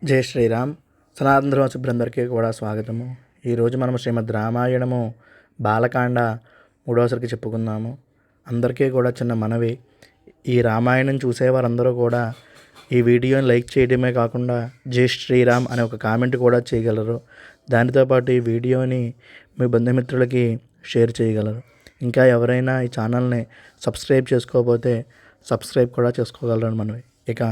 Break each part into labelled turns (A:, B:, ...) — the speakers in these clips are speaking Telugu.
A: జై శ్రీరామ్. సనాతన ధర్మ సభ్యులందరికీ కూడా స్వాగతము. ఈరోజు మనము శ్రీమద్ రామాయణము బాలకాండ మూడవసరికి చెప్పుకుందాము. అందరికీ కూడా చిన్న మనవి, ఈ రామాయణం చూసేవారందరూ కూడా ఈ వీడియోని లైక్ చేయడమే కాకుండా జై శ్రీరామ్ అనే ఒక కామెంట్ కూడా చేయగలరు. దానితో పాటు ఈ వీడియోని మీ బంధుమిత్రులకి షేర్ చేయగలరు. ఇంకా ఎవరైనా ఈ ఛానల్ని సబ్స్క్రైబ్ చేసుకోకపోతే సబ్స్క్రైబ్ కూడా చేసుకోగలరు మనవి. ఇక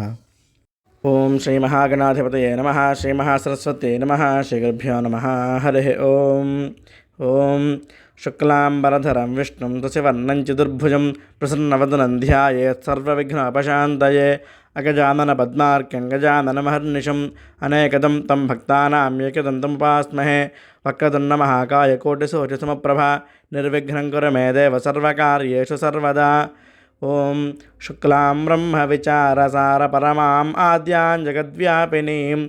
A: ఓం శ్రీ మహాగణాధిపతయే నమః. శ్రీ మహాసరస్వతే నమః. శ్రీ గురుభ్యో నమః. హరి ఓం. ఓం శుక్లాంబరధరం విష్ణుం శశివర్ణం చతుర్భుజం ప్రసన్నవదనం ధ్యాయేత్ సర్వవిఘ్నోపశాంతయే. అగజానన పద్మార్కం గజాననమహర్నిశం అనేకదం తం భక్తానాం ఏకదంతం ఉపాస్మహే. వక్రతుण्ड మహాకాయ కోటిసూర్యసమప్రభ నిర్విఘ్నం కురు మే దేవ సర్వకార్యేషు సర్వదా. ఓం శుక్లాం బ్రహ్మ విచారసార పరమాం ఆద్యాం జగద్వ్యాపినీం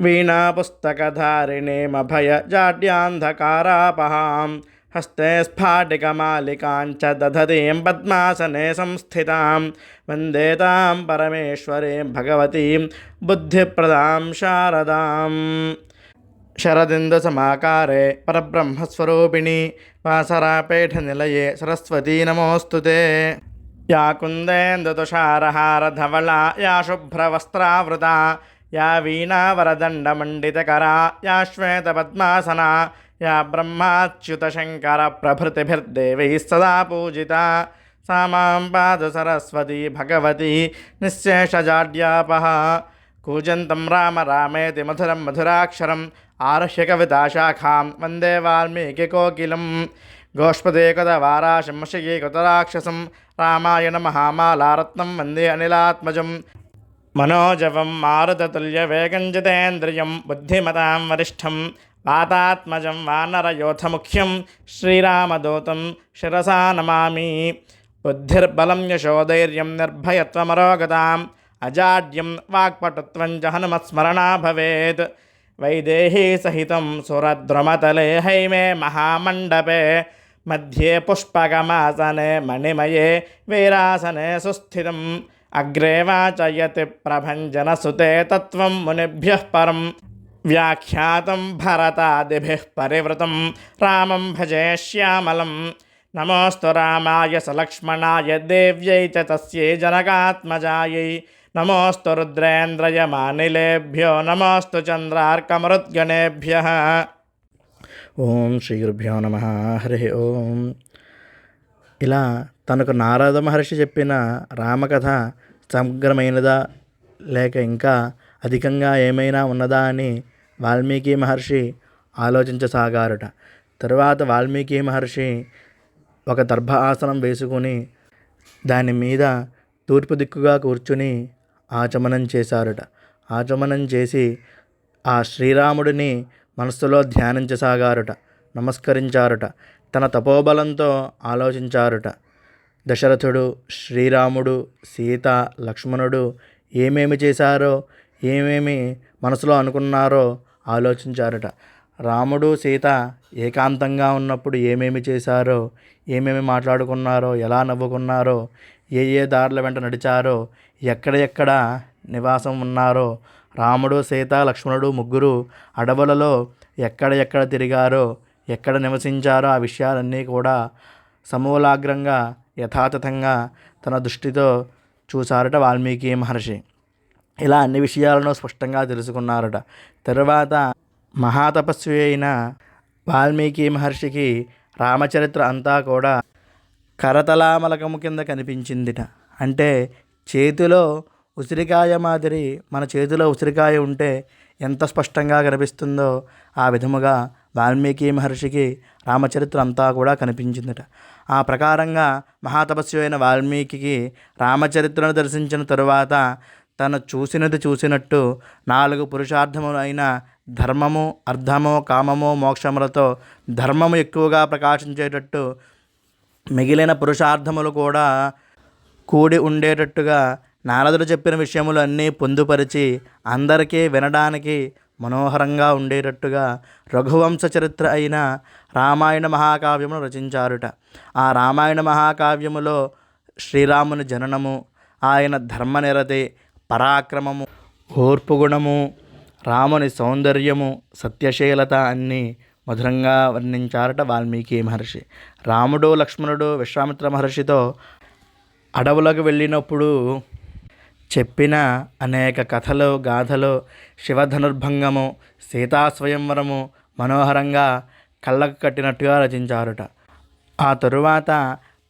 A: వీణాపుస్తకధారిణీమభయ జాడ్యాంధకారాపహాం హస్తే స్ఫాటికమాలికాంచ దధతీం పద్మాసనే సంస్థితాం వందే తాం పరమేశ్వరీం భగవతీం బుద్ధిప్రదాం శారదాం. శరదిందుసమాకారే పరబ్రహ్మస్వరూపిణి వాసరాపేఠనిలయే సరస్వతీ నమోऽस्तुते. యా కుందేందుతుషారహారధవళా యా శుభ్రవస్త్రావృతా యా వీణావరదండమండితకరా యా శ్వేతపద్మాసనా యా బ్రహ్మాచ్యుతశంకరప్రభృతిభిర్దేవైः సదా పూజితా సా మాం పాతు సరస్వతీ భగవతి నిశ్శేషజాడ్యాపహ. కూజంతం రామ రామేతి మధురం మధురాక్షరం ఆరుహ్య కవితాశాఖాం వందే వాల్మీకికోకిలం. గోష్పదేకదవారాశం వశికీకృతరాక్షసం రామాయణ మహామాలారత్నం వందే అనిలాత్మజం. మనోజవం మారుతతుల్యవేగం జితేంద్రియం బుద్ధిమతాం వరిష్టం వాతాత్మజం వానరయోధముఖ్యం శ్రీరామదూతం శిరసా నమామి. బుద్ధిర్బలం యశోధైర్యం నిర్భయత్వమరోగతాం అజాడ్యం వాక్పటుత్వం చ హనుమత్స్మరణా భవేత్. వైదేహీ సహితం సురద్రుమతలే హైమే మహామండపే మధ్యే పుష్పకమాసనే మణిమయే వీరాసనే సుస్థితం. అగ్రే వాచయతి ప్రభంజనసుతే తత్వం మునిభ్యః పరం వ్యాఖ్యాతం భరతాదిభిః పరివృతం రామం భజే శ్యామలం. నమోస్తు రామాయ సలక్ష్మణాయ దేవ్యై చ తస్యై జనకాత్మజాయై. నమోస్తు రుద్రేంద్రయమానిలేభ్యో నమోస్తు చంద్రార్కమరుద్గణేభ్యః. ఓం శ్రీ గురుభ్యో నమః. హరి ఓం. ఇలా తనకు నారద మహర్షి చెప్పిన రామకథ సమగ్రమైనదా లేక ఇంకా అధికంగా ఏమైనా ఉన్నదా అని వాల్మీకి మహర్షి ఆలోచించసాగారట. తరువాత వాల్మీకి మహర్షి ఒక దర్భ ఆసనం వేసుకుని దాని మీద తూర్పు దిక్కుగా కూర్చుని ఆచమనం చేశారట. ఆచమనం చేసి ఆ శ్రీరాముడిని మనస్సులో ధ్యానించసాగారట. నమస్కరించారట. తన తపోబలంతో ఆలోచించారట. దశరథుడు, శ్రీరాముడు, సీత, లక్ష్మణుడు ఏమేమి చేశారో, ఏమేమి మనసులో అనుకున్నారో ఆలోచించారట. రాముడు, సీత ఏకాంతంగా ఉన్నప్పుడు ఏమేమి చేశారో, ఏమేమి మాట్లాడుకున్నారో, ఎలా నవ్వుకున్నారో, ఏ ఏ దారుల వెంట నడిచారో, ఎక్కడ నివాసం ఉన్నారో, రాముడు, సీత, లక్ష్మణుడు ముగ్గురు అడవులలో ఎక్కడ తిరిగారో, ఎక్కడ నివసించారో ఆ విషయాలన్నీ కూడా సమూలాగ్రంగా యథాతథంగా తన దృష్టితో చూశారట వాల్మీకి మహర్షి. ఇలా అన్ని విషయాలను స్పష్టంగా తెలుసుకున్నారట. తరువాత మహాతపస్వి అయిన వాల్మీకి మహర్షికి రామచరిత్ర అంతా కూడా కరతలామలకము కింద కనిపించిందిట. అంటే చేతిలో ఉసిరికాయ మాదిరి, మన చేతిలో ఉసిరికాయ ఉంటే ఎంత స్పష్టంగా కనిపిస్తుందో ఆ విధముగా వాల్మీకి మహర్షికి రామచరిత్ర అంతా కూడా కనిపించిందట. ఆ ప్రకారంగా మహాతపస్వి అయిన వాల్మీకి రామచరిత్రను దర్శించిన తరువాత తను చూసినట్టు 4 పురుషార్థములు అయిన ధర్మము, అర్థము, కామము, మోక్షములతో ధర్మము ఎక్కువగా ప్రకాశించేటట్టు మిగిలిన పురుషార్థములు కూడా కూడి ఉండేటట్టుగా నారదుడు చెప్పిన విషయములు అన్నీ పొందుపరిచి అందరికీ వినడానికి మనోహరంగా ఉండేటట్టుగా రఘువంశ చరిత్ర అయిన రామాయణ మహాకావ్యమును రచించారుట. ఆ రామాయణ మహాకావ్యములో శ్రీరాముని జననము, ఆయన ధర్మనిరతి, పరాక్రమము, ఓర్పు గుణము, రాముని సౌందర్యము, సత్యశీలత అన్నీ మధురంగా వర్ణించారట వాల్మీకి మహర్షి. రాముడు లక్ష్మణుడు విశ్వామిత్ర మహర్షితో అడవులకు వెళ్ళినప్పుడు చెప్పిన అనేక కథలు, గాథలు, శివధనుర్భంగము, సీతా స్వయంవరము మనోహరంగా కళ్ళకు కట్టినట్టుగా రచించారుట. ఆ తరువాత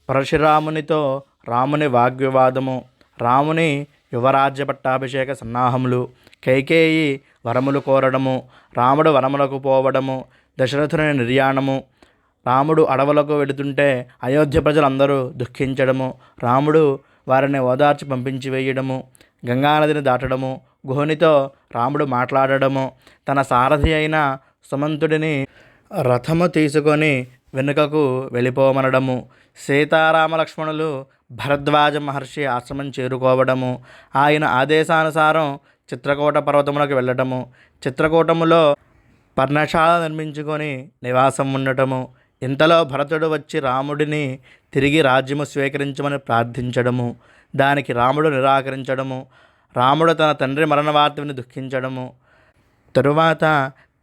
A: పరశురామునితో రాముని వాగ్వివాదము, రాముని యువరాజ్య పట్టాభిషేక సన్నాహములు, కైకేయి వరములు కోరడము, రాముడు వనములకు పోవడము, దశరథుని నిర్యాణము, రాముడు అడవులకు వెడుతుంటే అయోధ్య ప్రజలందరూ దుఃఖించడము, రాముడు వారిని ఓదార్చి పంపించి వేయడము, గంగానదిని దాటడము, గుహునితో రాముడు మాట్లాడడము, తన సారథి అయిన సుమంతుడిని రథము తీసుకొని వెనుకకు వెళ్ళిపోమనడము, సీతారామ లక్ష్మణులు భరద్వాజ మహర్షి ఆశ్రమం చేరుకోవడము, ఆయన ఆదేశానుసారం చిత్రకూట పర్వతములకు వెళ్ళటము, చిత్రకూటములో పర్ణశాల నిర్మించుకొని నివాసం ఉండటము, ఇంతలో భరతుడు వచ్చి రాముడిని తిరిగి రాజ్యము స్వీకరించమని ప్రార్థించడము, దానికి రాముడు నిరాకరించడము, రాముడు తన తండ్రి మరణ వార్త విని దుఃఖించడము, తరువాత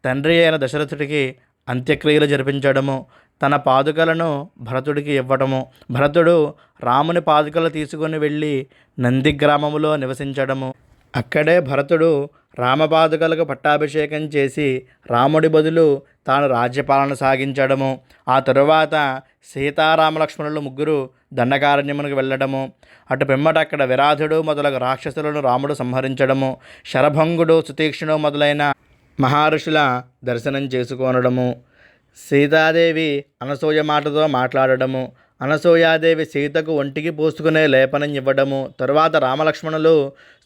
A: తండ్రి అయిన దశరథుడికి అంత్యక్రియలు జరిపించడము, తన పాదుకలను భరతుడికి ఇవ్వటము, భరతుడు రాముని పాదుకలు తీసుకొని వెళ్ళి నంది గ్రామములో నివసించడము, అక్కడే భరతుడు రామపాదుకలకు పట్టాభిషేకం చేసి రాముడి బదులు తాను రాజ్యపాలన సాగించడము, ఆ తరువాత సీతారామలక్ష్మణులు ముగ్గురు దండకారణ్యమునకు వెళ్ళడము, అటు పిమ్మట అక్కడ విరాధుడు మొదలగు రాక్షసులను రాముడు సంహరించడము, శరభంగుడు, సుతీక్ష్ణుడు మొదలైన మహర్షుల దర్శనం చేసుకోనడము, సీతాదేవి అనసూయ మాటతో మాట్లాడడము, అనసూయాదేవి సీతకు ఒంటికి పూసుకునే లేపనం ఇవ్వడము, తరువాత రామలక్ష్మణులు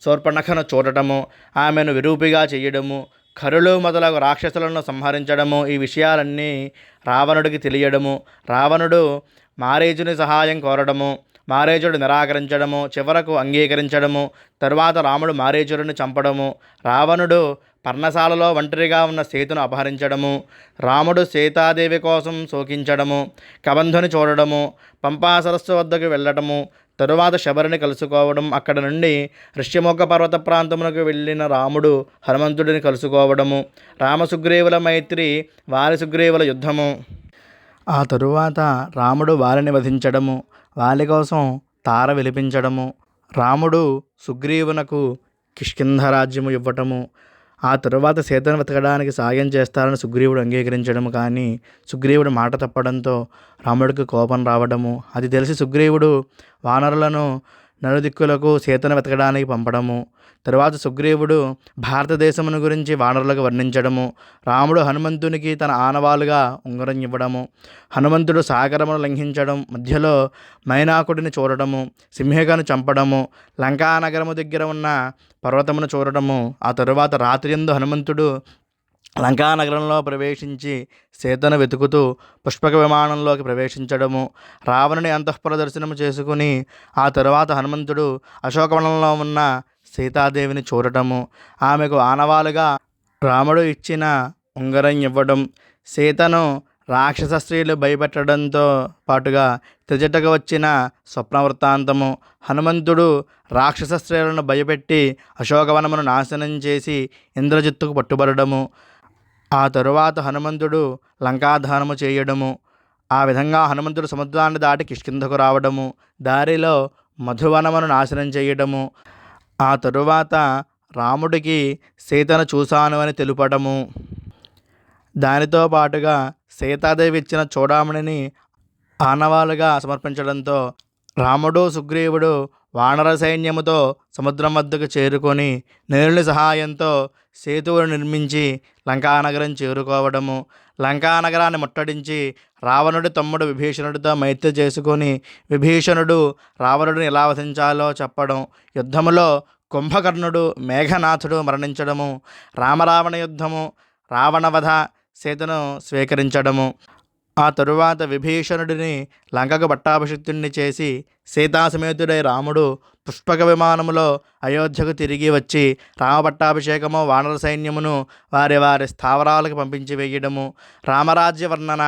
A: శూర్పణఖను చూడటము, ఆమెను విరూపిగా చేయడము, ఖరులు మొదలగు రాక్షసులను సంహరించడము, ఈ విషయాలన్నీ రావణుడికి తెలియడము, రావణుడు మారీచుని సహాయం కోరడము, మారీచుడు నిరాకరించడము, చివరకు అంగీకరించడము, తరువాత రాముడు మారీచుడిని చంపడము, రావణుడు పర్ణశాలలో ఒంటరిగా ఉన్న సీతను అపహరించడము, రాముడు సీతాదేవి కోసం శోకించడము, కబంధుని చూడడము, పంపా సరస్సు వద్దకు వెళ్ళటము, తరువాత శబరిని కలుసుకోవడం, అక్కడ నుండి ఋష్యముఖ పర్వత ప్రాంతమునకు వెళ్ళిన రాముడు హనుమంతుడిని కలుసుకోవడము, రామసుగ్రీవుల మైత్రి, వారి సుగ్రీవుల యుద్ధము, ఆ తరువాత రాముడు వారిని వధించడము, వాలి కోసం తార విలిపించడము, రాముడు సుగ్రీవునకు కిష్కింధ రాజ్యము ఇవ్వటము, ఆ తరువాత సీతను వెతకడానికి సాయం చేస్తారని సుగ్రీవుడు అంగీకరించడము, కానీ సుగ్రీవుడు మాట తప్పడంతో రాముడికి కోపం రావడము, అది తెలిసి సుగ్రీవుడు వానరులను నలుదిక్కులకు సీతను వెతకడానికి పంపడము, తరువాత సుగ్రీవుడు భారతదేశమును గురించి వానరులకు వర్ణించడము, రాముడు హనుమంతునికి తన ఆనవాలుగా ఉంగరం ఇవ్వడము, హనుమంతుడు సాగరమును లంఘించడం, మధ్యలో మైనాకుడిని చూడడము, సింహికను చంపడము, లంకానగరము దగ్గర ఉన్న పర్వతమును చూడటము, ఆ తరువాత రాత్రియందు హనుమంతుడు లంకానగరంలో ప్రవేశించి సీతను వెతుకుతూ పుష్పక విమానంలోకి ప్రవేశించడము, రావణుని అంతఃపుర దర్శనము చేసుకుని ఆ తరువాత హనుమంతుడు అశోకవనంలో ఉన్న సీతాదేవిని చూడటము, ఆమెకు ఆనవాలుగా రాముడు ఇచ్చిన ఉంగరం ఇవ్వడం, సీతను రాక్షస స్త్రీలు భయపెట్టడంతో పాటుగా త్రిజటకు వచ్చిన స్వప్న వృత్తాంతము, హనుమంతుడు రాక్షస స్త్రీలను భయపెట్టి అశోకవనమును నాశనం చేసి ఇంద్రజిత్తుకు పట్టుబడము, ఆ తరువాత హనుమంతుడు లంకాధానము చేయడము, ఆ విధంగా హనుమంతుడు సముద్రాన్ని దాటి కిష్కింధకు రావడము, దారిలో మధువనమును నాశనం చేయడము, ఆ తరువాత రాముడికి సీతను చూశాను అని తెలుపడము, దానితో పాటుగా సీతాదేవి ఇచ్చిన చూడామణిని ఆనవాలుగా సమర్పించడంతో రాముడు సుగ్రీవుడు వానర సైన్యముతో సముద్రం వద్దకు చేరుకొని నేరుని సహాయంతో సేతువును నిర్మించి లంకానగరం చేరుకోవడము, లంకానగరాన్ని ముట్టడించి రావణుడి తమ్ముడు విభీషణుడితో మైత్రి చేసుకొని విభీషణుడు రావణుడిని ఎలా వధించాలో చెప్పడం, యుద్ధములో కుంభకర్ణుడు మేఘనాథుడు మరణించడము, రామరావణ యుద్ధము, రావణవధ, సీతను స్వీకరించడము, ఆ తరువాత విభీషణుడిని లంకకు పట్టాభిషిక్తుడిని చేసి సీతాసమేతుడై రాముడు పుష్పక విమానములో అయోధ్యకు తిరిగి వచ్చి రామ పట్టాభిషేకము, వానర సైన్యమును వారి వారి స్థావరాలకు పంపించి వేయడము, రామరాజ్య వర్ణన,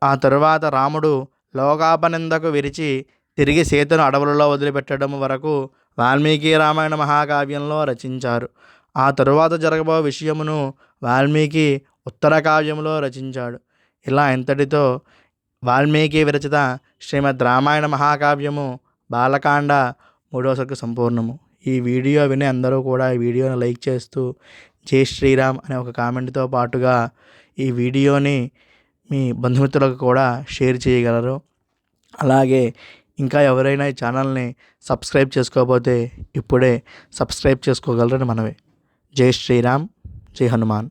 A: ఆ తరువాత రాముడు లోకాపనిందకు విరిచి తిరిగి సీతను అడవులలో వదిలిపెట్టడం వరకు వాల్మీకి రామాయణ మహాకావ్యంలో రచించారు. ఆ తరువాత జరగబో విషయమును వాల్మీకి ఉత్తర కావ్యంలో రచించాడు. ఇలా ఇంతటితో వాల్మీకి విరచిత శ్రీమద్ రామాయణ మహాకావ్యము బాలకాండ 3వ సర్గ సంపూర్ణము. ఈ వీడియో విని అందరూ కూడా ఈ వీడియోని లైక్ చేస్తూ జై శ్రీరామ్ అనే ఒక కామెంట్తో పాటుగా ఈ వీడియోని మీ బంధుమిత్రులకు కూడా షేర్ చేయగలరు. అలాగే ఇంకా ఎవరైనా ఈ ఛానల్ని సబ్స్క్రైబ్ చేసుకోకపోతే ఇప్పుడే సబ్స్క్రైబ్ చేసుకోగలరని మనవి. జై శ్రీరామ్, జై హనుమాన్.